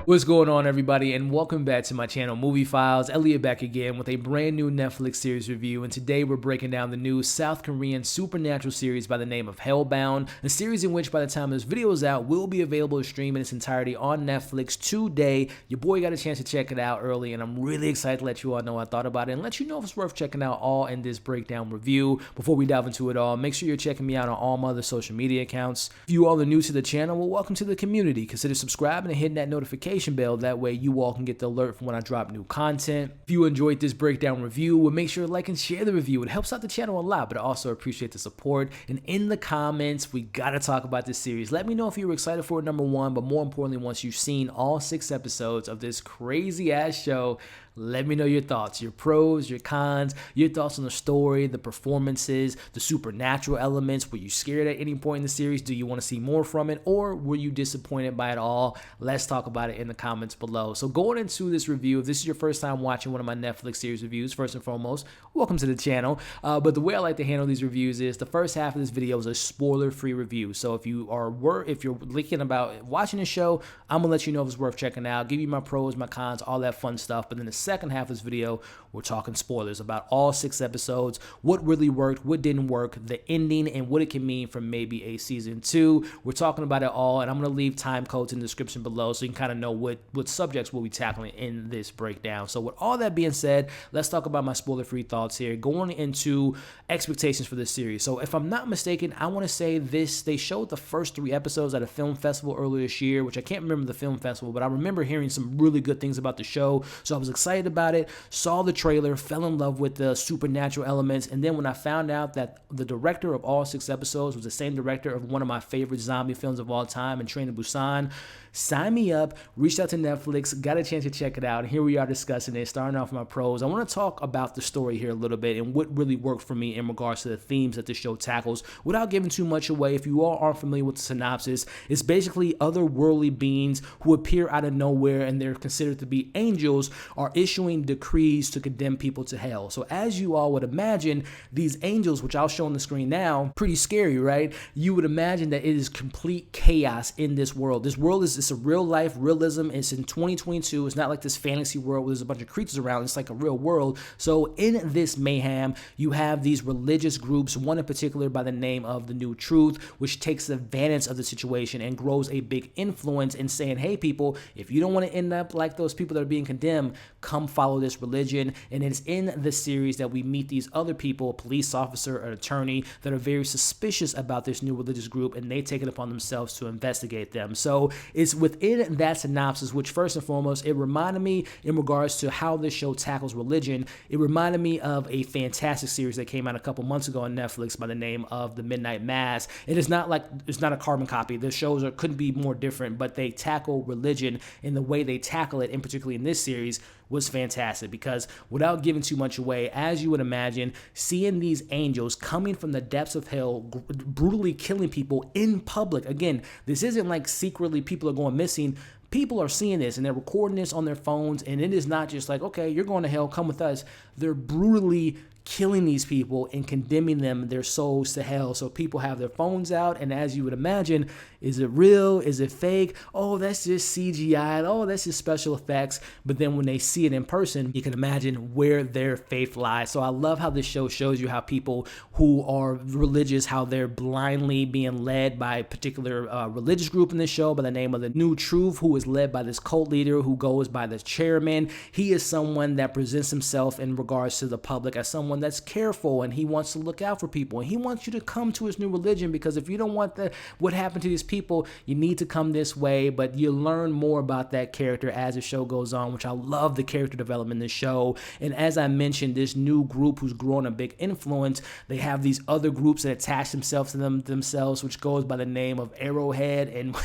What's going on, everybody, and welcome back to my channel, Movie Files. Elliot back again with a brand new Netflix series review, and today we're breaking down the new South Korean supernatural series by the name of Hellbound, a series in which by the time this video is out will be available to stream in its entirety on Netflix today. Your boy got a chance to check it out early, and I'm really excited to let you all know what I thought about it and let you know if it's worth checking out all in this breakdown review. Before we dive into it all, make sure you're checking me out on all my other social media accounts. If you all are new to the channel, well, welcome to the community. Consider subscribing and hitting that notification bell. That way you all can get the alert from when I drop new content. If you enjoyed this breakdown review, well, make sure to like and share the review. It helps out the channel a lot, but I also appreciate the support. And in the comments, we gotta talk about this series. Let me know if you were excited for it, number one, but more importantly, once you've seen all 6 episodes of this crazy ass show, let me know your thoughts, your pros, your cons, your thoughts on the story, the performances, the supernatural elements. Were you scared at any point in the series? Do you want to see more from it? Or were you disappointed by it all? Let's talk about it in the comments below. So going into this review, if this is your first time watching one of my Netflix series reviews, first and foremost, welcome to the channel. But the way I like to handle these reviews is the first half of this video is a spoiler-free review. So if you're thinking about watching the show, I'm gonna let you know if it's worth checking out, give you my pros, my cons, all that fun stuff. But then the second half of this video, we're talking spoilers about all 6 episodes, what really worked, what didn't work, the ending, and what it can mean for maybe a season 2. We're talking about it all, and I'm going to leave time codes in the description below so you can kind of know what subjects we'll be tackling in this breakdown. So with all that being said, let's talk about my spoiler-free thoughts here, going into expectations for this series. So if I'm not mistaken, I want to say they showed the first 3 episodes at a film festival earlier this year, which I can't remember the film festival, but I remember hearing some really good things about the show, so I was excited about it, saw the trailer, fell in love with the supernatural elements, and then when I found out that the director of all 6 episodes was the same director of one of my favorite zombie films of all time, and Train to Busan, sign me up, reached out to Netflix, got a chance to check it out, and here we are discussing it, starting off with my pros. I want to talk about the story here a little bit and what really worked for me in regards to the themes that the show tackles without giving too much away. If you all aren't familiar with the synopsis, it's basically otherworldly beings who appear out of nowhere, and they're considered to be angels, are issuing decrees to condemn people to hell. So as you all would imagine, these angels, which I'll show on the screen now, pretty scary, right? You would imagine that it is complete chaos in this world. This world is a real life realism. It's in 2022. It's not like this fantasy world where there's a bunch of creatures around. It's like a real world. So in this mayhem, you have these religious groups, one in particular by the name of the New Truth, which takes advantage of the situation and grows a big influence in saying, hey people, if you don't want to end up like those people that are being condemned, come follow this religion. And it's in this series that we meet these other people, a police officer, an attorney, that are very suspicious about this new religious group, and they take it upon themselves to investigate them. So it's within that synopsis, which first and foremost, it reminded me in regards to how this show tackles religion. It reminded me of a fantastic series that came out a couple months ago on Netflix by the name of The Midnight Mass. And it's not a carbon copy. The shows couldn't be more different, but they tackle religion in the way they tackle it, and particularly in this series, was fantastic. Because without giving too much away, as you would imagine, seeing these angels coming from the depths of hell, brutally killing people in public. Again, this isn't like secretly people are going missing. People are seeing this and they're recording this on their phones, and it is not just like, okay, you're going to hell, come with us. They're brutally killing these people and condemning them, their souls, to hell. So people have their phones out, and as you would imagine, is it real? Is it fake? Oh, that's just CGI. Oh, that's just special effects. But then when they see it in person, you can imagine where their faith lies. So I love how this show shows you how people who are religious, how they're blindly being led by a particular religious group in this show by the name of the New Truth, who is led by this cult leader who goes by the chairman. He is someone that presents himself in regards to the public as someone that's careful, and he wants to look out for people, and he wants you to come to his new religion, because if you don't want what happened to these people, you need to come this way. But you learn more about that character as the show goes on, which I love the character development in this show. And as I mentioned, this new group who's grown a big influence, they have these other groups that attach themselves to themselves, which goes by the name of Arrowhead. And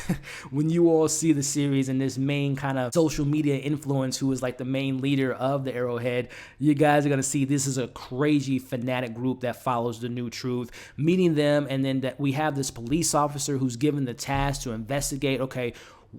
when you all see the series and this main kind of social media influence who is like the main leader of the Arrowhead, you guys are going to see this is a crazy fanatic group that follows the New Truth. Meeting them, and then that we have this police officer who's given the task to investigate, okay,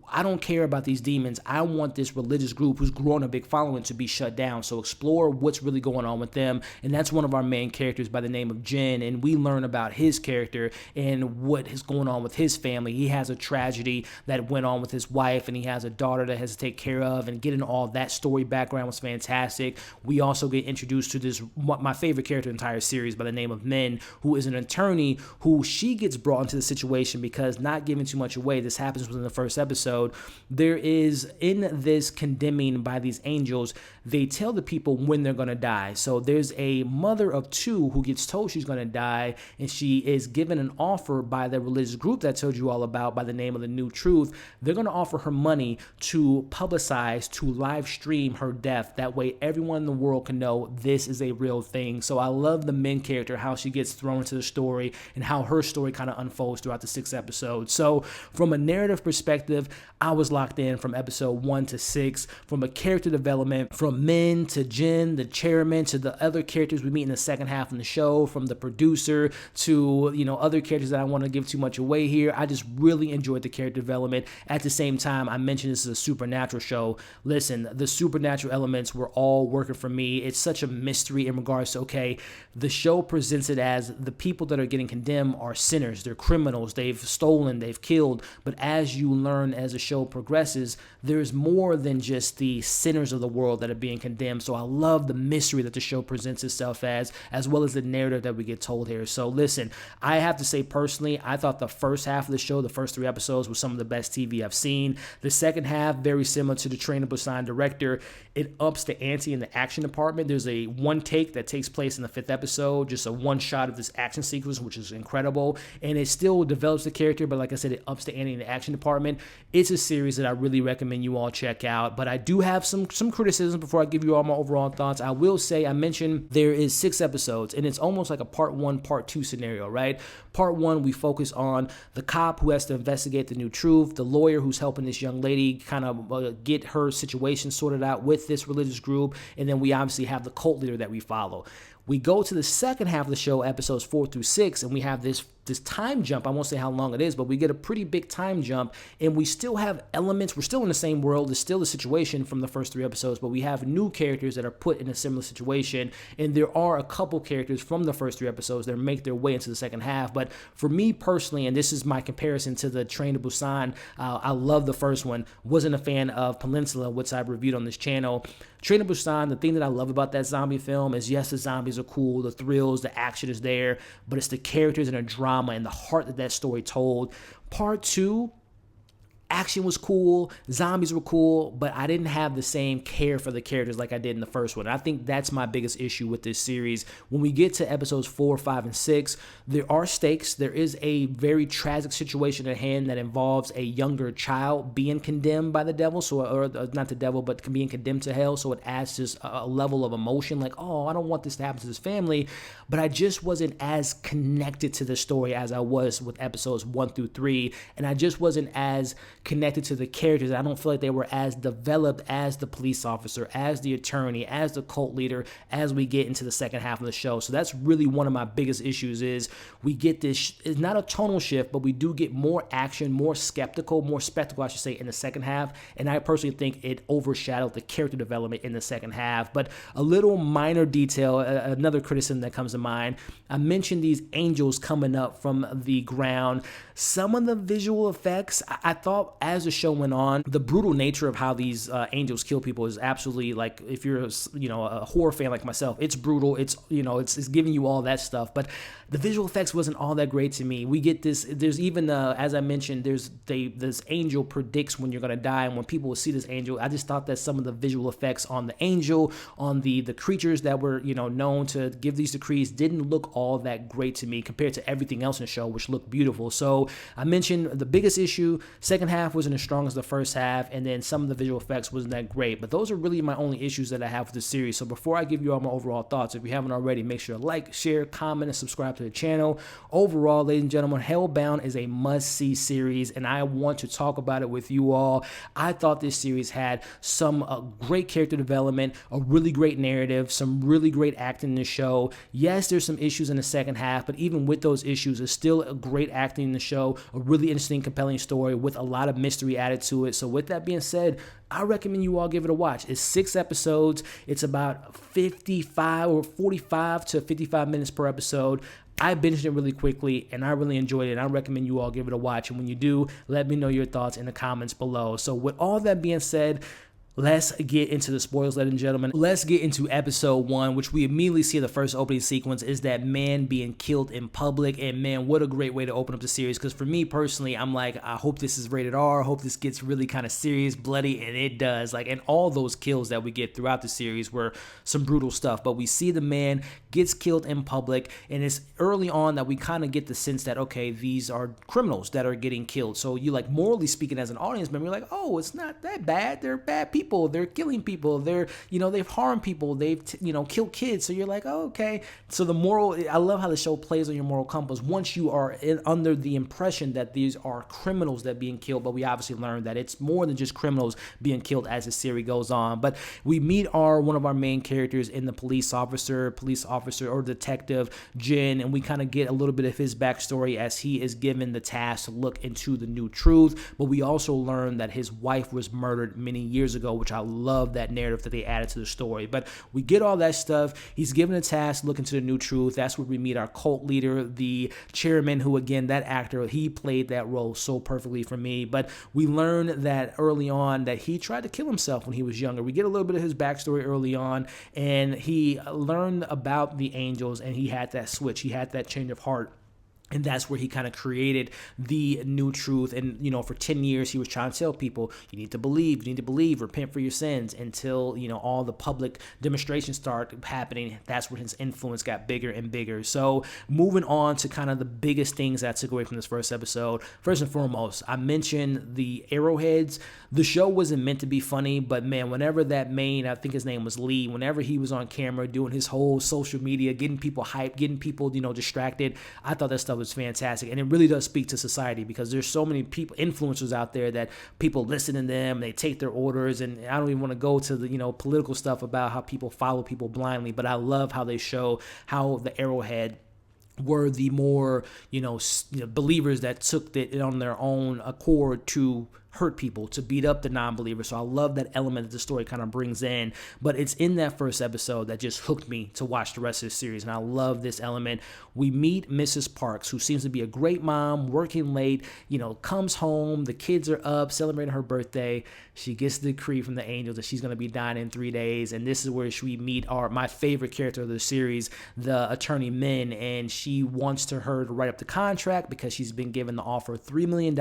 I don't care about these demons. I want this religious group who's grown a big following to be shut down. So explore what's really going on with them. And that's one of our main characters by the name of Jin. And we learn about his character and what is going on with his family. He has a tragedy that went on with his wife, and he has a daughter that has to take care of, and getting all that story background was fantastic. We also get introduced to this, my favorite character in the entire series by the name of Min, who is an attorney who she gets brought into the situation because, not giving too much away, this happens within the first episode. There is, in this condemning by these angels, they tell the people when they're going to die. So there's a mother of two who gets told she's going to die, and she is given an offer by the religious group that I told you all about by the name of the New Truth. They're going to offer her money to publicize, to live stream her death. That way everyone in the world can know this is a real thing. So I love the Min character, how she gets thrown into the story and how her story kind of unfolds throughout the 6 episodes. So from a narrative perspective, I was locked in from episode 1 to 6. From a character development, from Min to Jin, the chairman, to the other characters we meet in the second half of the show, from the producer to, other characters that I want to give too much away here. I just really enjoyed the character development. At the same time, I mentioned this is a supernatural show. Listen, the supernatural elements were all working for me. It's such a mystery in regards to, okay, the show presents it as the people that are getting condemned are sinners. They're criminals. They've stolen, they've killed. But as you learn as the show progresses, there's more than just the sinners of the world that are being condemned. So I love the mystery that the show presents itself as well as the narrative that we get told here. So listen, I have to say personally, I thought the first half of the show, the first 3 episodes, was some of the best TV I've seen. The second half, very similar to the Train to Busan director, it ups the ante in the action department. There's a one take that takes place in the 5th episode, just a one shot of this action sequence, which is incredible. And it still develops the character, but like I said, it ups the ante in the action department. It's a series that I really recommend you all check out. But I do have some criticism before I give you all my overall thoughts. I will say, I mentioned there is 6 episodes, and it's almost like a part 1, part 2 scenario, right? Part 1, we focus on the cop who has to investigate the New Truth, the lawyer who's helping this young lady kind of get her situation sorted out with this religious group, and then we obviously have the cult leader that we follow. We go to the second half of the show, episodes 4 through 6, and we have this time jump. I won't say how long it is, but we get a pretty big time jump, and we still have elements. We're still in the same world. It's still the situation from the first 3 episodes, but we have new characters that are put in a similar situation, and there are a couple characters from the first 3 episodes that make their way into the second half. But for me personally, and this is my comparison to the Train to Busan, I love the first one. Wasn't a fan of Peninsula, which I've reviewed on this channel. Train to Busan, the thing that I love about that zombie film is, yes, the zombies are cool, the thrills, the action is there, but it's the characters and the drama and the heart that story told. Part 2, action was cool, zombies were cool, but I didn't have the same care for the characters like I did in the first one. I think that's my biggest issue with this series. When we get to episodes 4, 5, and 6, there are stakes. There is a very tragic situation at hand that involves a younger child being condemned by the devil, or not the devil, but being condemned to hell. So it adds just a level of emotion, like, oh, I don't want this to happen to this family. But I just wasn't as connected to the story as I was with episodes 1 through 3, and I just wasn't as connected to the characters. I don't feel like they were as developed as the police officer, as the attorney, as the cult leader, as we get into the second half of the show. So that's really one of my biggest issues is we get this, it's not a tonal shift, but we do get more action, more spectacle, I should say, in the second half. And I personally think it overshadowed the character development in the second half. But a little minor detail, another criticism that comes to mind, I mentioned these angels coming up from the ground. Some of the visual effects, I thought as the show went on, the brutal nature of how these angels kill people is absolutely, like, if you're a horror fan like myself, it's brutal. It's it's giving you all that stuff, but the visual effects wasn't all that great to me. We get this. There's even as I mentioned, this angel predicts when you're gonna die, and when people will see this angel, I just thought that some of the visual effects on the angel, on the creatures that were known to give these decrees, didn't look all that great to me compared to everything else in the show, which looked beautiful. So I mentioned the biggest issue, second half wasn't as strong as the first half, and then some of the visual effects wasn't that great. But those are really my only issues that I have with the series. So before I give you all my overall thoughts, if you haven't already, make sure to like, share, comment, and subscribe to the channel. Overall, ladies and gentlemen, Hellbound is a must-see series, and I want to talk about it with you all. I thought this series had some great character development, a really great narrative, some really great acting in the show. Yes, there's some issues in the second half, but even with those issues, there's still a great acting in the show, a really interesting, compelling story with a lot of of mystery added to it. So with that being said, I recommend you all give it a watch. It's 6 episodes. It's about 55 or 45 to 55 minutes per episode. I binged it really quickly, and I really enjoyed it, and I recommend you all give it a watch. And when you do, let me know your thoughts in the comments below. So with all that being said, let's get into the spoilers, ladies and gentlemen. Let's get into episode 1, which we immediately see the first opening sequence is that man being killed in public. And man, what a great way to open up the series. Because for me personally, I'm like, I hope this is rated R. I hope this gets really kind of serious, bloody, and it does. Like, and all those kills that we get throughout the series were some brutal stuff. But we see the man gets killed in public, and it's early on that we kind of get the sense that, okay, these are criminals that are getting killed. So you, like, morally speaking as an audience member, you're like, oh, it's not that bad. They're bad people. They're killing people. They're, they've harmed people. They've, killed kids. So you're like, oh, okay. So the moral, I love how the show plays on your moral compass once you are under the impression that these are criminals that are being killed. But we obviously learned that it's more than just criminals being killed as the series goes on. But we meet one of our main characters in the police officer or detective, Jin, and we kind of get a little bit of his backstory as he is given the task to look into the new truth. But we also learn that his wife was murdered many years ago, which I love that narrative that they added to the story. But we get all that stuff. He's given a task to look into the new truth. That's where we meet our cult leader, the chairman, who, again, that actor, he played that role so perfectly for me. But we learn that early on that he tried to kill himself when he was younger. We get a little bit of his backstory early on, and he learned about the angels, and he had that switch. He had that change of heart. And that's where he kind of created the new truth. And, for 10 years, he was trying to tell people, you need to believe, repent for your sins, until, all the public demonstrations start happening. That's where his influence got bigger and bigger. So moving on to kind of the biggest things that I took away from this first episode. First and foremost, I mentioned the arrowheads. The show wasn't meant to be funny, but man, whenever that main, I think his name was Lee, whenever he was on camera doing his whole social media, getting people hyped, getting people, distracted, I thought that stuff was fantastic. And it really does speak to society, because there's so many people, influencers out there, that people listen to them, they take their orders. And I don't even want to go to the political stuff about how people follow people blindly, but I love how they show how the arrowhead were the more believers that took it on their own accord to hurt people, to beat up the non-believers. So I love that element that the story kind of brings in. But it's in that first episode that just hooked me to watch the rest of the series. And I love this element. We meet Mrs. Parks, who seems to be a great mom, working late, comes home, the kids are up celebrating her birthday. She gets the decree from the angels that she's going to be dying in 3 days. And this is where we meet my favorite character of the series, the attorney Min. And she wants her to write up the contract because she's been given the offer of $3 million,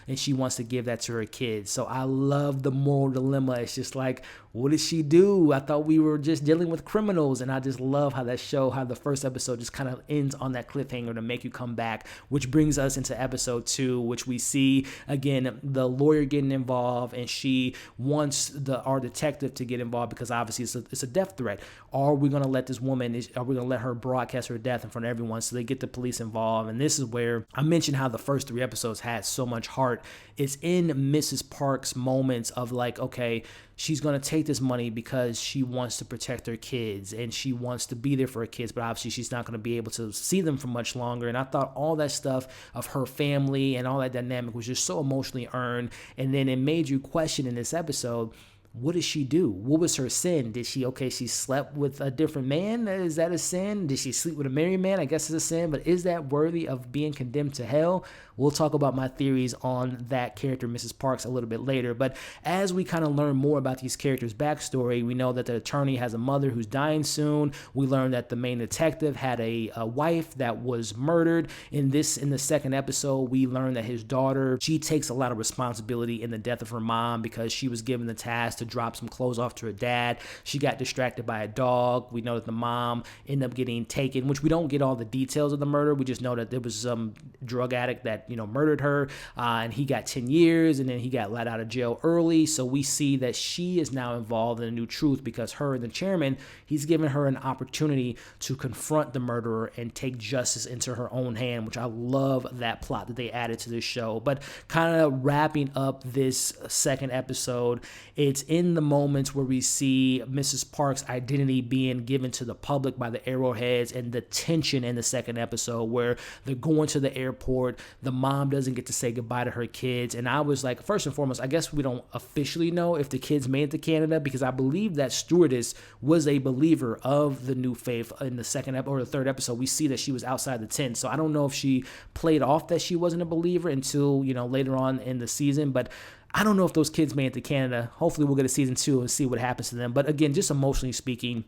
and she wants to give that to her kids. So I love the moral dilemma. It's just like, what did she do? I thought we were just dealing with criminals. And I just love how the first episode just kind of ends on that cliffhanger to make you come back, which brings us into episode 2, which we see again the lawyer getting involved, and she wants our detective to get involved because obviously it's a death threat. Are we going to let this woman, are we going to let her broadcast her death in front of everyone? So they get the police involved. And this is where I mentioned how the first 3 episodes had so much heart. It's in Mrs. Park's moments of like, okay, she's going to take this money because she wants to protect her kids and she wants to be there for her kids, but obviously she's not going to be able to see them for much longer. And I thought all that stuff of her family and all that dynamic was just so emotionally earned. And then it made you question in this episode, what did she do? What was her sin? She slept with a different man? Is that a sin? Did she sleep with a married man? I guess it's a sin, but is that worthy of being condemned to hell? We'll talk about my theories on that character, Mrs. Parks, a little bit later. But as we kind of learn more about these characters' backstory, we know that the attorney has a mother who's dying soon. We learn that the main detective had a wife that was murdered. In the second episode, we learn that his daughter, she takes a lot of responsibility in the death of her mom because she was given the task to drop some clothes off to her dad. She got distracted by a dog. We know that the mom ended up getting taken, which we don't get all the details of the murder. We just know that there was some drug addict that murdered her, and he got 10 years, and then he got let out of jail early. So we see that she is now involved in a new truth because her and the chairman, he's given her an opportunity to confront the murderer and take justice into her own hand, which I love that plot that they added to this show. But kind of wrapping up this second episode, it's in the moments where we see Mrs. Park's identity being given to the public by the Arrowheads, and the tension in the second episode where they're going to the airport, the mom doesn't get to say goodbye to her kids. And I was like, first and foremost, I guess we don't officially know if the kids made it to Canada, because I believe that stewardess was a believer of the new faith. In the second or the third episode, we see that she was outside the tent. So I don't know if she played off that she wasn't a believer until, later on in the season. But I don't know if those kids made it to Canada. Hopefully we'll get a season 2 and see what happens to them. But again, just emotionally speaking,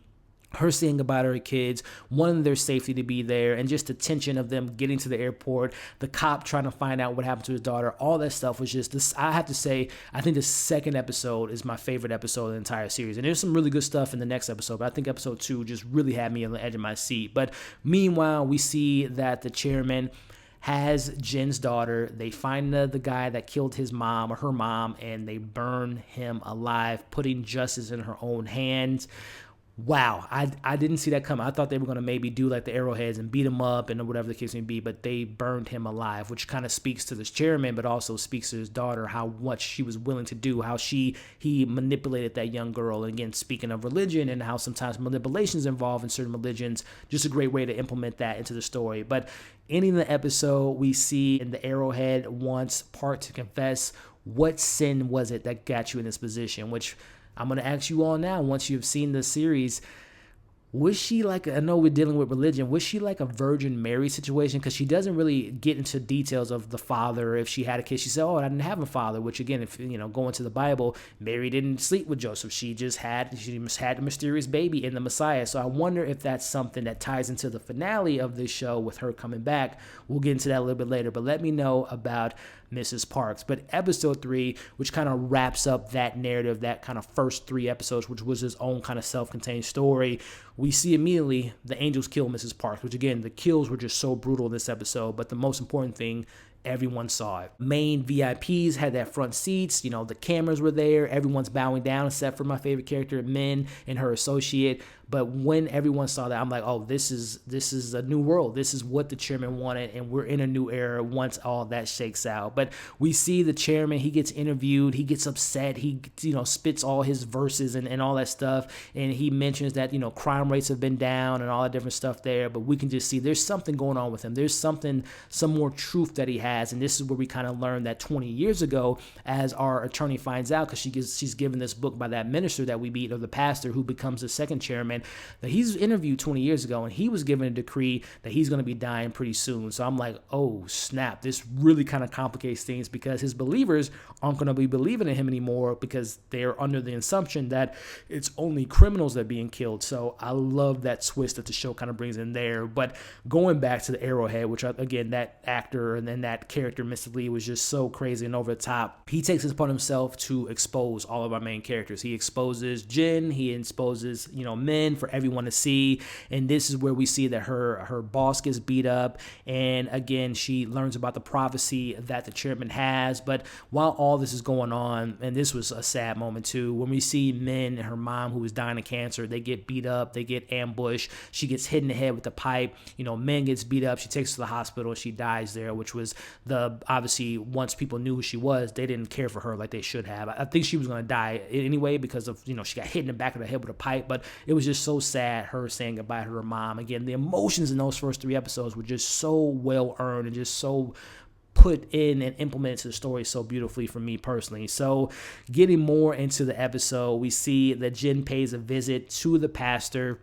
her saying goodbye to her kids, wanting their safety to be there, and just the tension of them getting to the airport, the cop trying to find out what happened to his daughter, all that stuff was just this. I have to say, I think the second episode is my favorite episode of the entire series. And there's some really good stuff in the next episode, but I think episode 2 just really had me on the edge of my seat. But meanwhile, we see that the chairman has Jin's daughter. They find the guy that killed his mom or her mom, and they burn him alive, putting justice in her own hands. Wow, I didn't see that coming. I thought they were going to maybe do like the Arrowheads and beat him up and whatever the case may be, but they burned him alive, which kind of speaks to this chairman, but also speaks to his daughter, how much she was willing to do, how he manipulated that young girl. And again, speaking of religion and how sometimes manipulations involved in certain religions, just a great way to implement that into the story. But ending the episode, we see in the Arrowhead wants Park to confess what sin was it that got you in this position, which I'm going to ask you all now, once you've seen the series, was she like, I know we're dealing with religion, was she like a Virgin Mary situation? Because she doesn't really get into details of the father. If she had a kid, she said, I didn't have a father, which again, if going to the Bible, Mary didn't sleep with Joseph. She had the mysterious baby in the Messiah. So I wonder if that's something that ties into the finale of this show with her coming back. We'll get into that a little bit later, but let me know about Mrs. Parks. But episode 3, which kind of wraps up that narrative, that kind of first 3 episodes, which was his own kind of self-contained story, we see immediately the angels kill Mrs. Parks, which again, the kills were just so brutal in this episode. But the most important thing, everyone saw it. Main VIPs had that front seats, the cameras were there, everyone's bowing down except for my favorite character, Min, and her associate. But when everyone saw that, I'm like, this is a new world. This is what the chairman wanted, and we're in a new era once all that shakes out. But we see the chairman, he gets interviewed, he gets upset, he spits all his verses and all that stuff, and he mentions that crime rates have been down and all that different stuff there. But we can just see there's something going on with him. There's some more truth that he has, and this is where we kind of learned that 20 years ago, as our attorney finds out, because she's given this book by that minister that we meet, or the pastor who becomes the second chairman, that he's interviewed 20 years ago, and he was given a decree that he's going to be dying pretty soon. So I'm like, oh snap, this really kind of complicates things, because his believers aren't going to be believing in him anymore, because they're under the assumption that it's only criminals that are being killed. So I love that twist that the show kind of brings in there. But going back to the Arrowhead, which again, that actor and then that character, Mr. Lee, was just so crazy and over the top. He takes it upon himself to expose all of our main characters. He exposes Jin, he exposes Min for everyone to see, and this is where we see that her boss gets beat up, and again, she learns about the prophecy that the chairman has. But while all this is going on, and this was a sad moment too, when we see Min and her mom, who is dying of cancer, they get beat up, they get ambushed, she gets hit in the head with the pipe, Min gets beat up, she takes her to the hospital, she dies there, which was obviously, once people knew who she was, they didn't care for her like they should have. I think she was going to die anyway, because of, she got hit in the back of the head with a pipe. But it was just so sad, her saying goodbye to her mom. Again, the emotions in those first 3 episodes were just so well earned and just so put in and implemented to the story so beautifully for me personally. So getting more into the episode, we see that Jin pays a visit to the pastor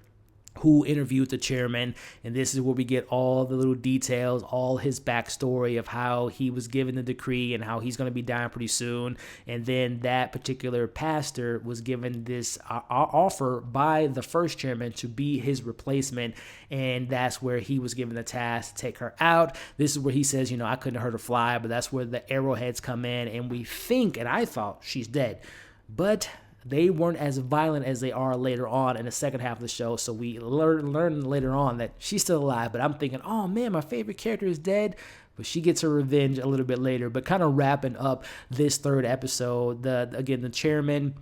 who interviewed the chairman, and this is where we get all the little details, all his backstory of how he was given the decree and how he's going to be dying pretty soon. And then that particular pastor was given this offer by the first chairman to be his replacement, and that's where he was given the task to take her out. This is where he says, I couldn't hurt her fly, but that's where the arrowheads come in, and we think, and I thought, she's dead. But they weren't as violent as they are later on in the second half of the show. So we learn later on that she's still alive. But I'm thinking, oh man, my favorite character is dead. But she gets her revenge a little bit later. But kind of wrapping up this third episode, the chairman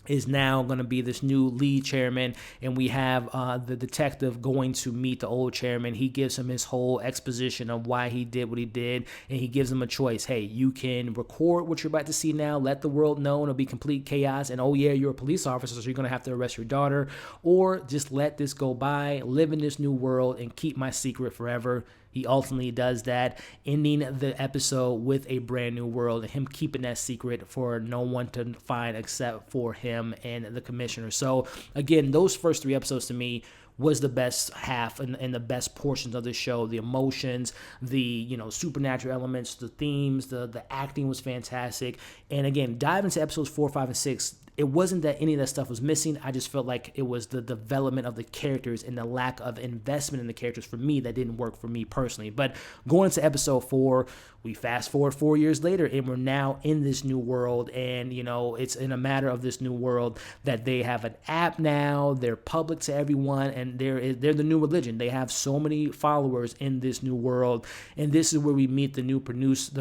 is now going to be this new lead chairman, and we have the detective going to meet the old chairman. He gives him his whole exposition of why he did what he did, and he gives him a choice. Hey, you can record what you're about to see now, let the world know, and it'll be complete chaos, and oh yeah, you're a police officer, so you're going to have to arrest your daughter, or just let this go by, live in this new world, and keep my secret forever. He ultimately does that, ending the episode with a brand new world and him keeping that secret for no one to find except for him and the commissioner. So again, those first 3 episodes to me was the best half and the best portions of the show. The emotions, the supernatural elements, the themes, the acting was fantastic. And again, dive into episodes 4, 5, and 6. It wasn't that any of that stuff was missing. I just felt like it was the development of the characters and the lack of investment in the characters for me that didn't work for me personally. But going into episode 4, we fast forward 4 years later, and we're now in this new world. And, it's in a matter of this new world that they have an app now. They're public to everyone, and they're the new religion. They have so many followers in this new world. And this is where we meet the new producer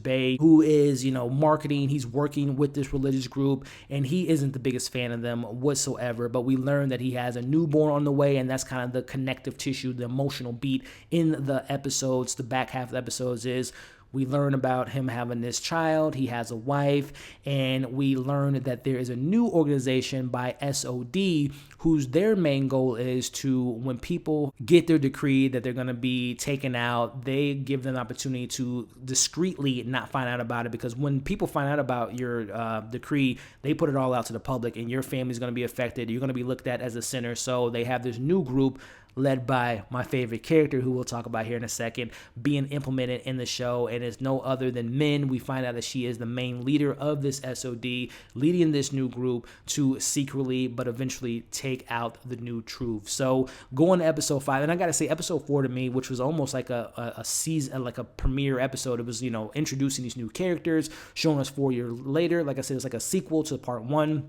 Bay, who is, marketing. He's working with this religious group, and he isn't the biggest fan of them whatsoever, but we learn that he has a newborn on the way, and that's kind of the connective tissue, the emotional beat in the episodes. The back half of the episodes is we learn about him having this child. He has a wife, and we learn that there is a new organization by SOD whose their main goal is to, when people get their decree that they're going to be taken out, they give them an opportunity to discreetly not find out about it, because when people find out about your decree, they put it all out to the public, and your family's going to be affected. You're going to be looked at as a sinner. So they have this new group led by my favorite character, who we'll talk about here in a second, being implemented in the show, and it's no other than Min. We find out that she is the main leader of this SOD, leading this new group to secretly but eventually take out the new truth. So going to episode 5, and I gotta say, episode 4 to me, which was almost like a season, like a premiere episode. It was, introducing these new characters, showing us 4 years later. Like I said, it's like a sequel to part 1.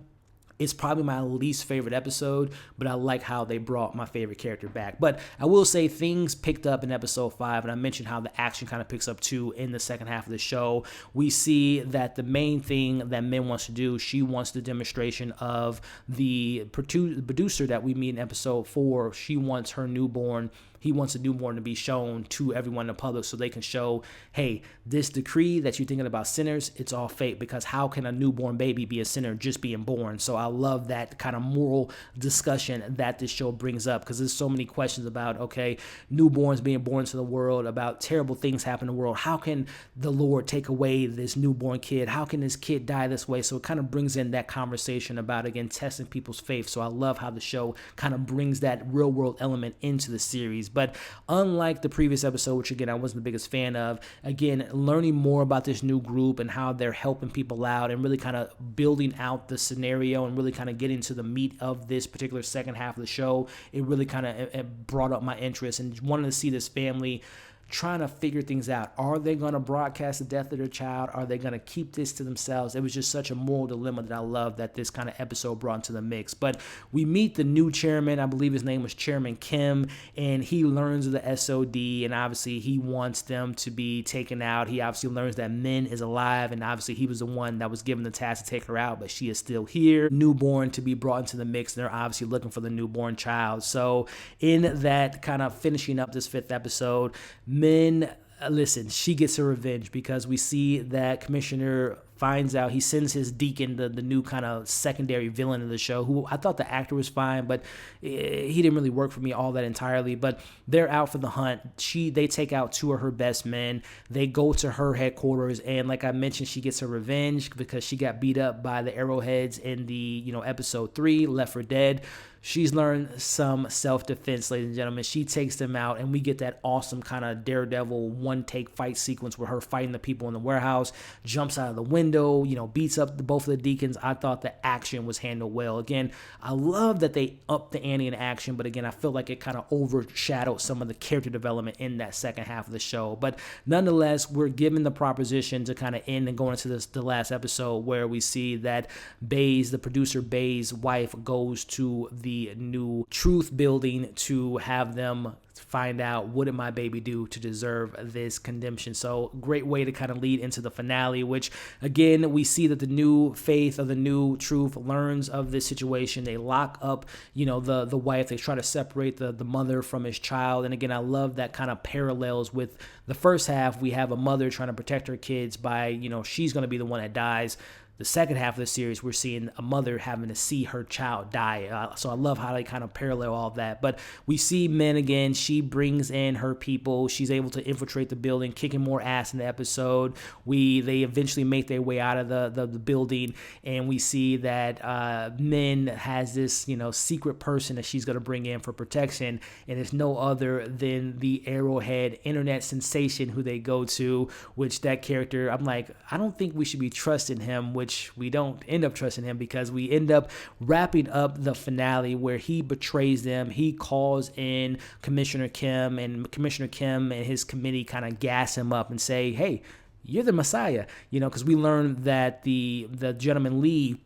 It's probably my least favorite episode, but I like how they brought my favorite character back. But I will say things picked up in episode 5, and I mentioned how the action kind of picks up too in the second half of the show. We see that the main thing that Min wants to do, she wants the demonstration of the producer that we meet in episode 4. She wants her newborn. He wants a newborn to be shown to everyone in the public, so they can show, hey, this decree that you're thinking about sinners, it's all fake, because how can a newborn baby be a sinner just being born? So I love that kind of moral discussion that this show brings up, because there's so many questions about, okay, newborns being born into the world, about terrible things happen in the world. How can the Lord take away this newborn kid? How can this kid die this way? So it kind of brings in that conversation about, again, testing people's faith. So I love how the show kind of brings that real world element into the series. But unlike the previous episode, which again I wasn't the biggest fan of, again, learning more about this new group and how they're helping people out and really kind of building out the scenario and really kind of getting to the meat of this particular second half of the show, it really kind of brought up my interest and wanted to see this family trying to figure things out. Are they going to broadcast the death of their child? Are they going to keep this to themselves? It was just such a moral dilemma that I love that this kind of episode brought into the mix. But we meet the new chairman. I believe his name was Chairman Kim, and he learns of the SOD, and obviously he wants them to be taken out. He obviously learns that Min is alive, and obviously he was the one that was given the task to take her out, but she is still here, newborn to be brought into the mix, and they're obviously looking for the newborn child. So in that kind of finishing up this 5th episode, Min, listen, she gets her revenge, because we see that Commissioner finds out, he sends his deacon, the new kind of secondary villain of the show, who I thought the actor was fine, but he didn't really work for me all that entirely. But they're out for the hunt. They take out 2 of her best men. They go to her headquarters, and like I mentioned, she gets her revenge because she got beat up by the arrowheads in the episode 3, Left for Dead. She's learned some self-defense, ladies and gentlemen. She takes them out, and we get that awesome kind of Daredevil one-take fight sequence where her fighting the people in the warehouse, jumps out of the window, beats up both of the deacons. I thought the action was handled well. Again, I love that they upped the ante in action, but again, I feel like it kind of overshadowed some of the character development in that second half of the show. But nonetheless, we're given the proposition to kind of end and go into the last episode, where we see that the producer Bay's wife, goes to the new truth building to have them find out what did my baby do to deserve this condemnation. So great way to kind of lead into the finale, which again, we see that the new faith or the new truth learns of this situation. They lock up, the wife. They try to separate the mother from his child. And again, I love that kind of parallels with the first half. We have a mother trying to protect her kids by, she's going to be the one that dies. The second half of the series, we're seeing a mother having to see her child die. So I love how they kind of parallel all of that. But we see Min again. She brings in her people. She's able to infiltrate the building, kicking more ass in the episode. They eventually make their way out of the building, and we see that Min has this secret person that she's going to bring in for protection, and it's no other than the Arrowhead internet sensation who they go to. Which that character, I'm like, I don't think we should be trusting him. Which we don't end up trusting him, because we end up wrapping up the finale where he betrays them. He calls in Commissioner Kim, and Commissioner Kim and his committee kind of gas him up and say, hey, you're the Messiah, because we learned that the gentleman Lee,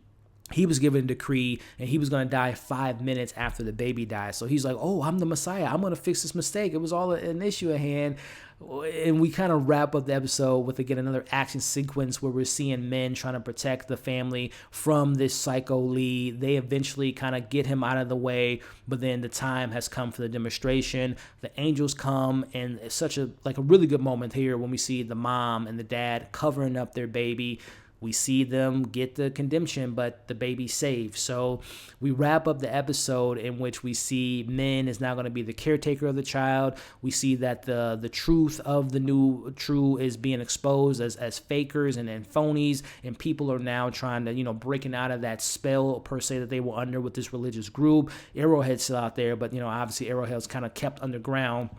he was given a decree and he was going to die 5 minutes after the baby died. So he's like, oh, I'm the Messiah. I'm going to fix this mistake. It was all an issue at hand. And we kind of wrap up the episode with, again, another action sequence where we're seeing men trying to protect the family from this psycho Lee. They eventually kind of get him out of the way, but then the time has come for the demonstration. The angels come, and it's such a really good moment here when we see the mom and the dad covering up their baby. We see them get the condemnation, but the baby's saved. So we wrap up the episode in which we see Min is now going to be the caretaker of the child. We see that the truth of the new true is being exposed as fakers and phonies, and people are now trying to, breaking out of that spell per se that they were under with this religious group. Arrowhead's still out there, but, obviously Arrowhead's kind of kept underground.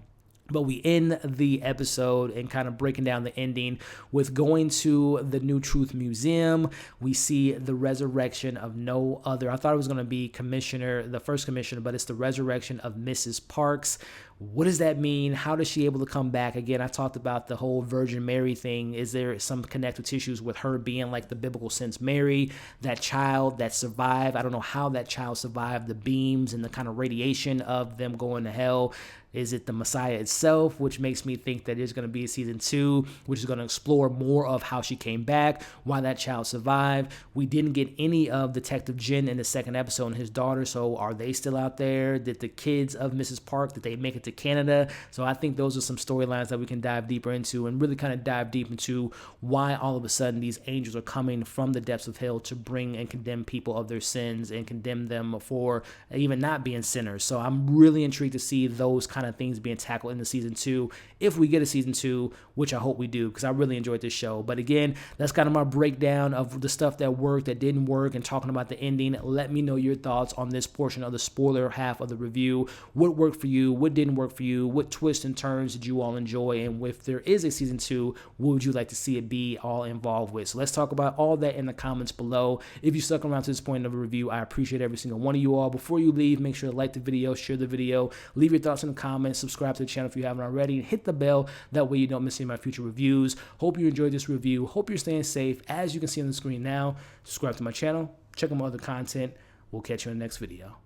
But we end the episode and kind of breaking down the ending with going to the New Truth Museum. We see the resurrection of no other. I thought it was going to be the first commissioner, but it's the resurrection of Mrs. Parks. What does that mean? How does she able to come back? Again, I talked about the whole Virgin Mary thing. Is there some connective tissues with her being like the biblical sense Mary, that child that survived? I don't know how that child survived the beams and the kind of radiation of them going to hell. Is it the Messiah itself, which makes me think that there's going to be a season 2, which is going to explore more of how she came back, why that child survived. We didn't get any of Detective Jin in the second episode and his daughter, so are they still out there? Did the kids of Mrs. Park, did they make it to Canada? So I think those are some storylines that we can dive deeper into and really kind of dive deep into why all of a sudden these angels are coming from the depths of hell to bring and condemn people of their sins and condemn them for even not being sinners. So I'm really intrigued to see those kind of things being tackled in the season 2, if we get a season 2, which I hope we do, because I really enjoyed this show. But again, that's kind of my breakdown of the stuff that worked, that didn't work, and talking about the ending. Let me know your thoughts on this portion of the spoiler half of the review. What worked for you? What didn't work for you? What twists and turns did you all enjoy? And if there is a season 2, what would you like to see it be all involved with? So let's talk about all that in the comments below. If you stuck around to this point of the review, I appreciate every single one of you all. Before you leave, make sure to like the video, share the video, leave your thoughts in the comments, subscribe to the channel if you haven't already, and hit the bell. That way you don't miss any of my future reviews. Hope you enjoyed this review. Hope you're staying safe. As you can see on the screen now, subscribe to my channel, check out my other content. We'll catch you in the next video.